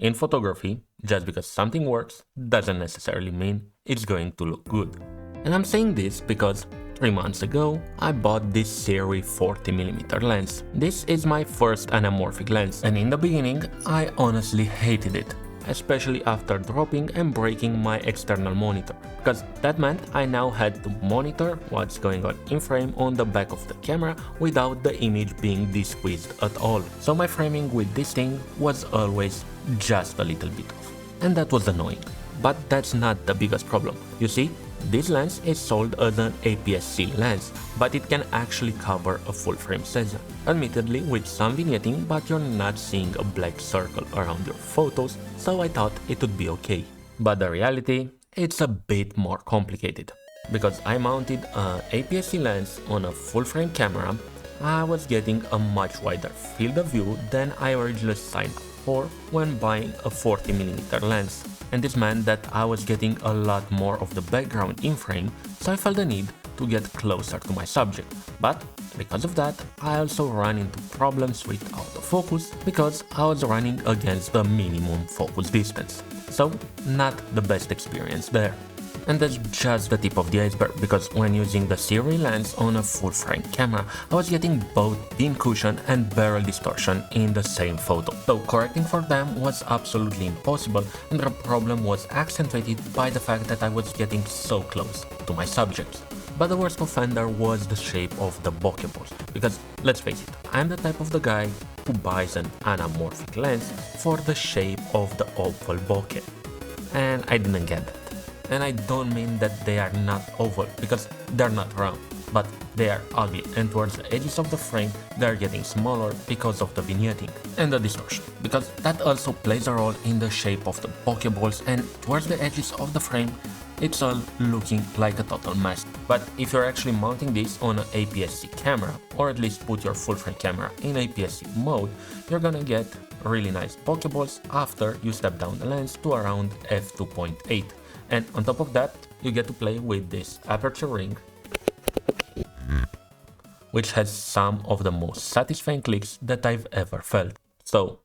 in photography, just because something works doesn't necessarily mean it's going to look good. And I'm saying this because 3 months ago, I bought this Sirui 40mm lens. This is my first anamorphic lens, and in the beginning, I honestly hated it, especially after dropping and breaking my external monitor, because that meant I now had to monitor what's going on in frame on the back of the camera without the image being de-squeezed at all. So my framing with this thing was always just a little bit off, and that was annoying. But that's not the biggest problem. You see, this lens is sold as an APS-C lens, but it can actually cover a full frame session, admittedly with some vignetting, but you're not seeing a black circle around your photos, so I thought it would be okay. But the reality, it's a bit more complicated. Because I mounted an APS-C lens on a full frame camera, I was getting a much wider field of view than I originally signed up for when buying a 40mm lens. And this meant that I was getting a lot more of the background in frame, so I felt the need to get closer to my subject. But because of that, I also ran into problems with autofocus because I was running against the minimum focus distance. So not the best experience there. And that's just the tip of the iceberg, because when using the Sirui lens on a full frame camera, I was getting both beam cushion and barrel distortion in the same photo. So correcting for them was absolutely impossible, and the problem was accentuated by the fact that I was getting so close to my subjects. But the worst offender was the shape of the bokeh balls, because let's face it, I'm the type of the guy who buys an anamorphic lens for the shape of the oval bokeh, and I didn't get that. And I don't mean that they are not oval, because they're not round, but they are ugly, and towards the edges of the frame they're getting smaller because of the vignetting and the distortion, because that also plays a role in the shape of the bokeh balls, and towards the edges of the frame it's all looking like a total mess. But if you're actually mounting this on an APS-C camera, or at least put your full frame camera in APS-C mode, you're gonna get really nice bokeh balls after you step down the lens to around f2.8. And on top of that, you get to play with this aperture ring, which has some of the most satisfying clicks that I've ever felt. So